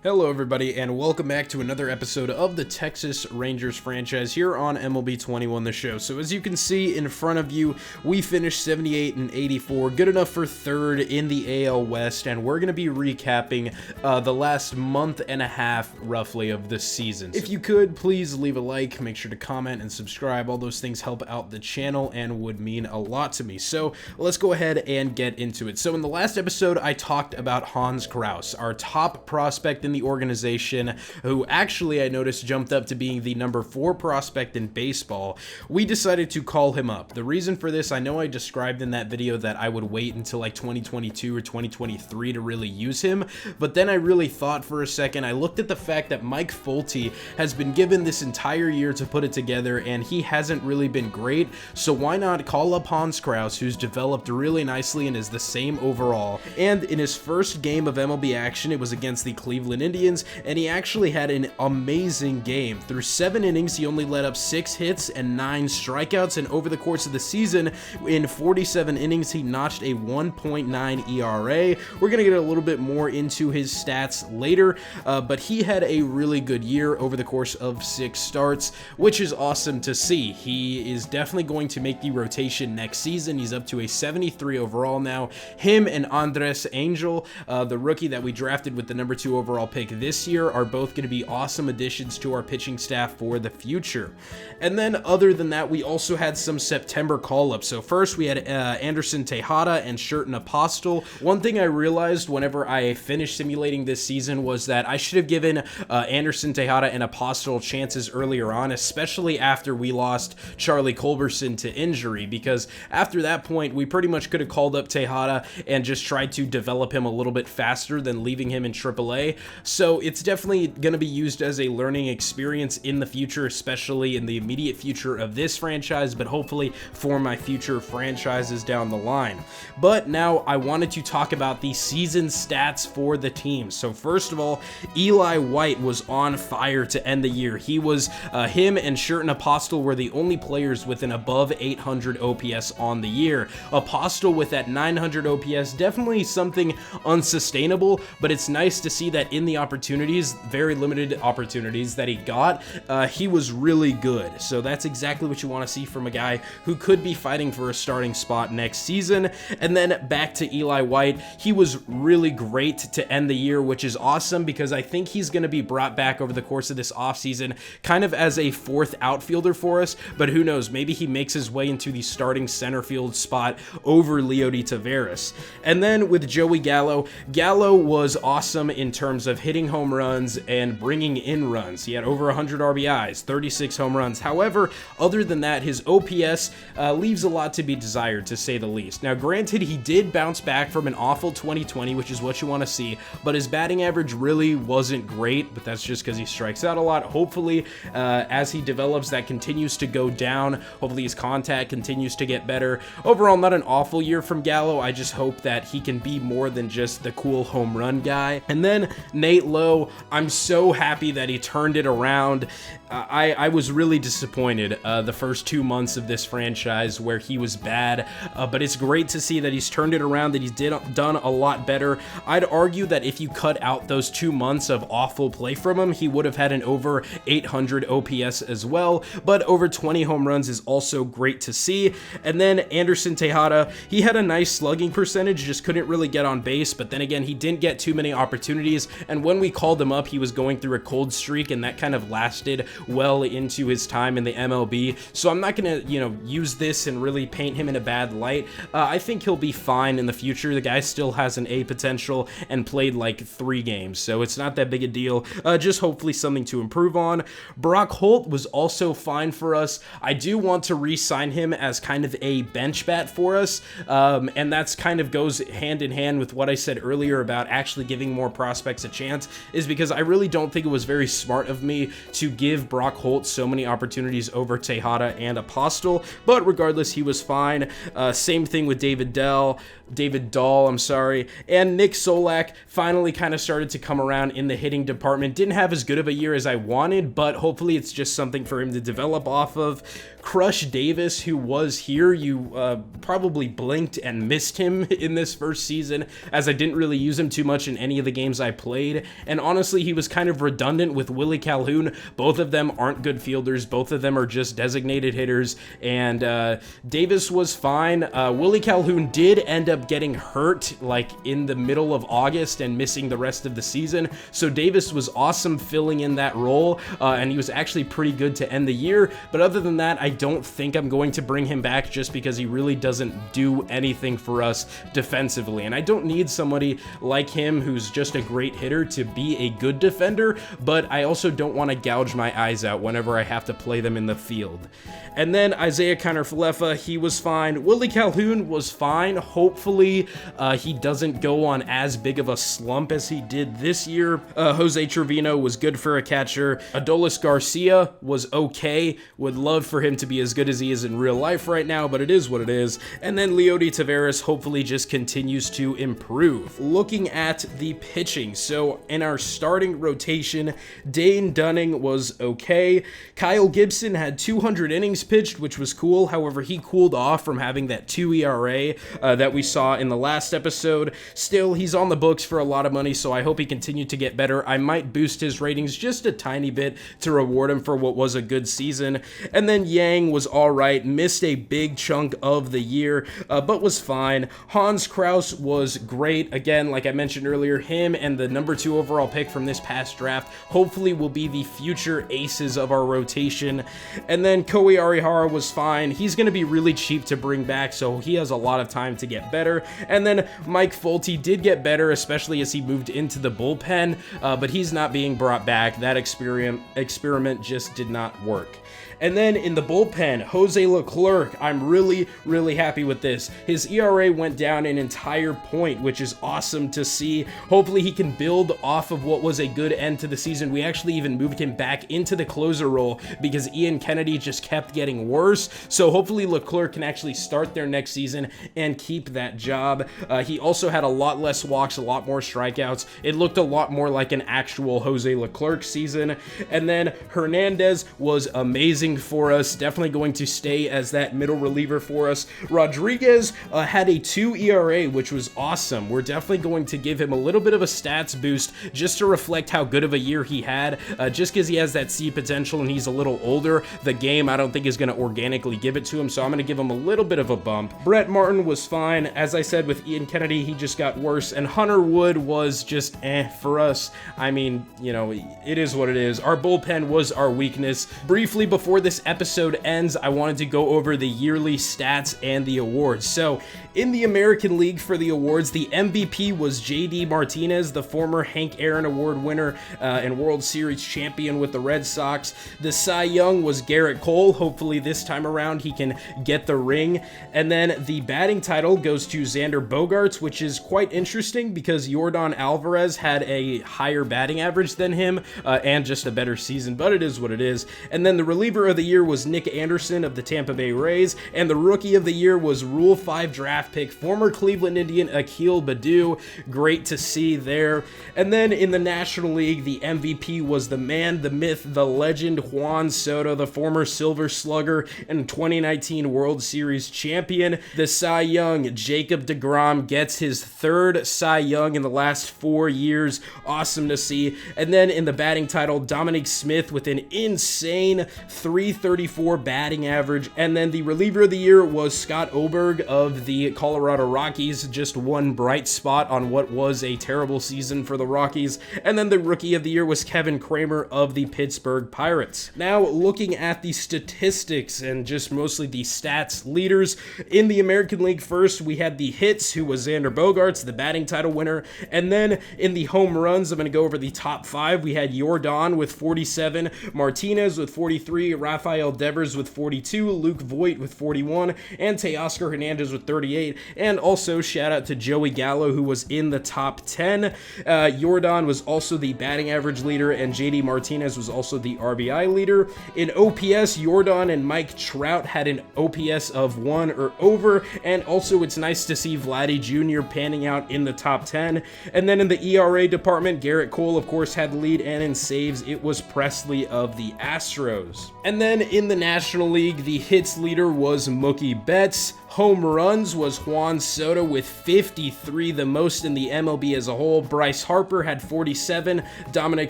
Hello everybody, and welcome back to another episode of the Texas Rangers franchise here on MLB 21 The Show. So as you can see in front of you, we finished 78 and 84, good enough for third in the AL West, and we're going to be recapping the last month and a half, roughly, of the season. If you could, please leave a like, make sure to comment and subscribe. All those things help out the channel and would mean a lot to me. So let's go ahead and get into it. So in the last episode, I talked about Hans Krause, our top prospect in the organization, who actually I noticed jumped up to being the number 4 prospect in baseball. We decided to call him up. The reason for this, I know I described in that video that I would wait until like 2022 or 2023 to really use him, but then I really thought for a second. I looked at the fact that Mike Folty has been given this entire year to put it together and he hasn't really been great, so why not call up Hans Krause, who's developed really nicely and is the same overall. And in his first game of MLB action, it was against the Cleveland Indians, and he actually had an amazing game. Through 7 innings, he only let up 6 hits and 9 strikeouts, and over the course of the season, in 47 innings, he notched a 1.9 ERA. We're going to get a little bit more into his stats later, but he had a really good year over the course of 6 starts, which is awesome to see. He is definitely going to make the rotation next season. He's up to a 73 overall now. Him and Andres Angel, the rookie that we drafted with the number 2 overall pick this year, are both going to be awesome additions to our pitching staff for the future. And then other than that, we also had some September call-ups. So first we had Anderson Tejada and Sherten Apostel. One thing I realized whenever I finished simulating this season was that I should have given Anderson Tejada and Apostel chances earlier on, especially after we lost Charlie Culberson to injury, because after that point we pretty much could have called up Tejada and just tried to develop him a little bit faster than leaving him in AAA. So it's definitely going to be used as a learning experience in the future, especially in the immediate future of this franchise, but hopefully for my future franchises down the line. But now I wanted to talk about the season stats for the team. So first of all, Eli White was on fire to end the year. He was, him and Sherten Apostel were the only players with an above 800 OPS on the year. Apostel with that 900 OPS, definitely something unsustainable, but it's nice to see that in the opportunities, very limited opportunities that he got, he was really good. So that's exactly what you want to see from a guy who could be fighting for a starting spot next season. And then back to Eli White, he was really great to end the year, which is awesome because I think he's going to be brought back over the course of this offseason kind of as a 4th outfielder for us, but who knows, maybe he makes his way into the starting center field spot over Leody Taveras. And then with Joey Gallo, Gallo was awesome in terms of hitting home runs and bringing in runs. He had over 100 RBIs, 36 home runs. However, other than that, his OPS leaves a lot to be desired, to say the least. Now, granted, he did bounce back from an awful 2020, which is what you want to see, but his batting average really wasn't great, but that's just because he strikes out a lot. Hopefully, as he develops, that continues to go down. Hopefully, his contact continues to get better. Overall, not an awful year from Gallo. I just hope that he can be more than just the cool home run guy. And then Nate Lowe, I'm so happy that he turned it around. I was really disappointed the first 2 months of this franchise where he was bad, but it's great to see that he's turned it around, that he's done a lot better. I'd argue that if you cut out those 2 months of awful play from him, he would have had an over 800 OPS as well, but over 20 home runs is also great to see. And then Anderson Tejada, he had a nice slugging percentage, just couldn't really get on base, but then again, he didn't get too many opportunities, and when we called him up, he was going through a cold streak, and that kind of lasted well into his time in the MLB, so I'm not gonna, use this and really paint him in a bad light. I think he'll be fine in the future. The guy still has an A potential and played like 3 games, so it's not that big a deal. Just hopefully something to improve on. Brock Holt was also fine for us. I do want to re-sign him as kind of a bench bat for us, and that's kind of goes hand in hand with what I said earlier about actually giving more prospects a chance, is because I really don't think it was very smart of me to give Brock Holt so many opportunities over Tejada and Apostel, but regardless, he was fine. Same thing with David Dahl, and Nick Solak finally kind of started to come around in the hitting department. Didn't have as good of a year as I wanted, but hopefully it's just something for him to develop off of. Crush Davis, who was here, you probably blinked and missed him in this first season, as I didn't really use him too much in any of the games I played. made, and honestly, he was kind of redundant with Willie Calhoun. Both of them aren't good fielders. Both of them are just designated hitters, and Davis was fine. Willie Calhoun did end up getting hurt like in the middle of August and missing the rest of the season, so Davis was awesome filling in that role, and he was actually pretty good to end the year. But other than that, I don't think I'm going to bring him back just because he really doesn't do anything for us defensively, and I don't need somebody like him who's just a great hitter to be a good defender, but I also don't want to gouge my eyes out whenever I have to play them in the field. And then Isaiah Kiner-Falefa, he was fine. Willie Calhoun was fine. Hopefully he doesn't go on as big of a slump as he did this year. Jose Trevino was good for a catcher. Adolis Garcia was okay. Would love for him to be as good as he is in real life right now, but it is what it is. And then Leody Taveras hopefully just continues to improve. Looking at the pitching, so in our starting rotation, Dane Dunning was okay. Kyle Gibson had 200 innings pitched, which was cool. However, he cooled off from having that 2 ERA that we saw in the last episode. Still, he's on the books for a lot of money, so I hope he continued to get better. I might boost his ratings just a tiny bit to reward him for what was a good season. And then Yang was all right, missed a big chunk of the year, but was fine. Hans Krause was great. Again, like I mentioned earlier, him and the number 2 overall pick from this past draft hopefully will be the future aces of our rotation. And then Kohei Arihara was fine. He's going to be really cheap to bring back, so he has a lot of time to get better. And then Mike Folty did get better, especially as he moved into the bullpen, but he's not being brought back. That experiment just did not work. And then in the bullpen, Jose Leclerc, I'm really happy with this. His ERA went down an entire point, which is awesome to see. Hopefully he can build off of what was a good end to the season. We actually even moved him back into the closer role because Ian Kennedy just kept getting worse. So hopefully Leclerc can actually start there next season and keep that job. He also had a lot less walks, a lot more strikeouts. It looked a lot more like an actual Jose Leclerc season. And then Hernandez was amazing for us, definitely going to stay as that middle reliever for us. Rodriguez had a 2 ERA, which was awesome. We're definitely going to give him a little bit of a stats boost just to reflect how good of a year he had, just because he has that C potential and he's a little older. The game, I don't think, is going to organically give it to him, so I'm going to give him a little bit of a bump. Brett Martin was fine. As I said, with Ian Kennedy, he just got worse, and Hunter Wood was just for us. I mean, you know, it is what it is. Our bullpen was our weakness. Briefly before this episode ends, I wanted to go over the yearly stats and the awards. So in the American League for the awards, the MVP was JD Martinez, the former Hank Aaron Award winner and World Series champion with the Red Sox. The Cy Young was Garrett Cole. Hopefully this time around he can get the ring. And then the batting title goes to Xander Bogaerts, which is quite interesting because Yordan Alvarez had a higher batting average than him and just a better season, but it is what it is. And then the reliever of the year was Nick Anderson of the Tampa Bay Rays, and the rookie of the year was Rule 5 draft pick, former Cleveland Indian Akil Baddoo. Great to see there. And then in the National League, the MVP was the man, the myth, the legend, Juan Soto, the former Silver Slugger and 2019 World Series champion. The Cy Young, Jacob deGrom, gets his 3rd Cy Young in the last 4 years. Awesome to see. And then in the batting title, Dominic Smith with an insane 334 batting average. And then the reliever of the year was Scott Oberg of the Colorado Rockies, just one bright spot on what was a terrible season for the Rockies. And then the rookie of the year was Kevin Kramer of the Pittsburgh Pirates. Now looking at the statistics and just mostly the stats leaders in the American League, first we had the hits, who was Xander Bogaerts, the batting title winner. And then in the home runs, I'm going to go over the top 5. We had Yordan with 47, Martinez with 43, Rafael Devers with 42, Luke Voit with 41, and Teoscar Hernandez with 38. And also shout out to Joey Gallo, who was in the top 10. Yordan was also the batting average leader, and JD Martinez was also the RBI leader. In OPS, Yordan and Mike Trout had an OPS of 1 or over, and also it's nice to see Vladdy Jr. panning out in the top 10. And then in the ERA department, Garrett Cole, of course, had the lead, and in saves, it was Presley of the Astros. And then in the National League, the hits leader was Mookie Betts. Home runs was Juan Soto with 53, the most in the MLB as a whole. Bryce Harper had 47, Dominic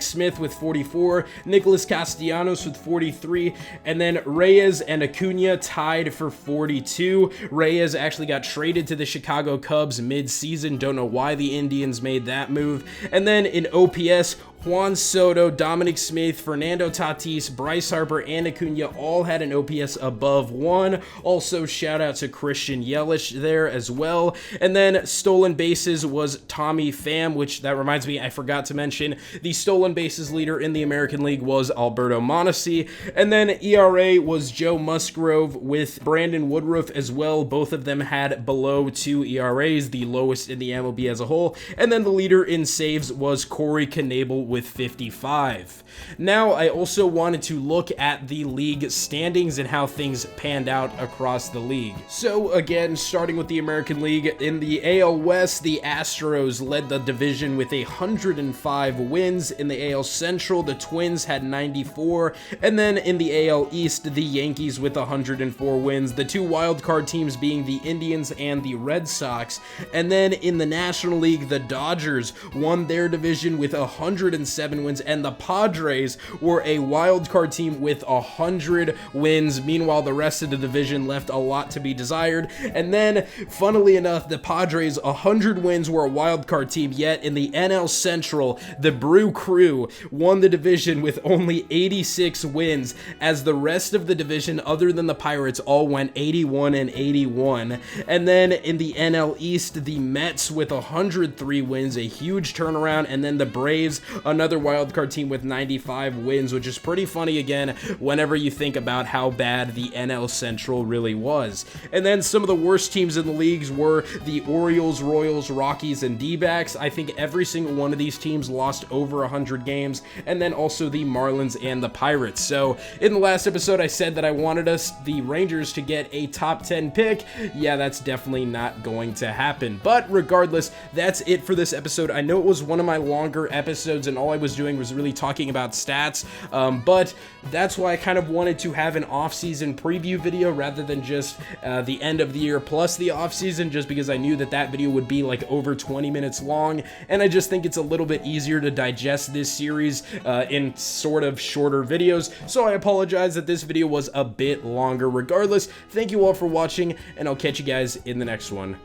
Smith with 44, Nicholas Castellanos with 43, and then Reyes and Acuna tied for 42. Reyes actually got traded to the Chicago Cubs mid-season. Don't know why the Indians made that move. And then in OPS, Juan Soto, Dominic Smith, Fernando Tatis, Bryce Harper, and Acuna all had an OPS above 1. Also, shout out to Christian Yelich there as well. And then stolen bases was Tommy Pham, which that reminds me, I forgot to mention, the stolen bases leader in the American League was Alberto Mondesi. And then ERA was Joe Musgrove with Brandon Woodruff as well. Both of them had below 2 ERAs, the lowest in the MLB as a whole. And then the leader in saves was Corey Knebel with 55. Now, I also wanted to look at the league standings and how things panned out across the league. So again, starting with the American League, in the AL West, the Astros led the division with 105 wins. In the AL Central, the Twins had 94, and then in the AL East, the Yankees with 104 wins, the 2 wildcard teams being the Indians and the Red Sox. And then in the National League, the Dodgers won their division with 107 wins, and the Padres were a wild card team with 100 wins. Meanwhile, the rest of the division left a lot to be desired. And then, funnily enough, the Padres 100 wins were a wild card team, yet in the NL Central, the Brew Crew won the division with only 86 wins, as the rest of the division, other than the Pirates, all went 81 and 81. And then in the NL East, the Mets with 103 wins, a huge turnaround, and then the Braves, another wildcard team with 95 wins, which is pretty funny again whenever you think about how bad the NL Central really was. And then some of the worst teams in the leagues were the Orioles, Royals, Rockies, and D-backs. I think every single one of these teams lost over 100 games, and then also the Marlins and the Pirates. So in the last episode, I said that I wanted the Rangers to get a top 10 pick. Yeah, that's definitely not going to happen. But regardless, that's it for this episode. I know it was one of my longer episodes, and all I was doing was really talking about stats, but that's why I kind of wanted to have an off-season preview video rather than just the end of the year plus the off-season, just because I knew that that video would be like over 20 minutes long, and I just think it's a little bit easier to digest this series in sort of shorter videos. So I apologize that this video was a bit longer. Regardless, thank you all for watching, and I'll catch you guys in the next one.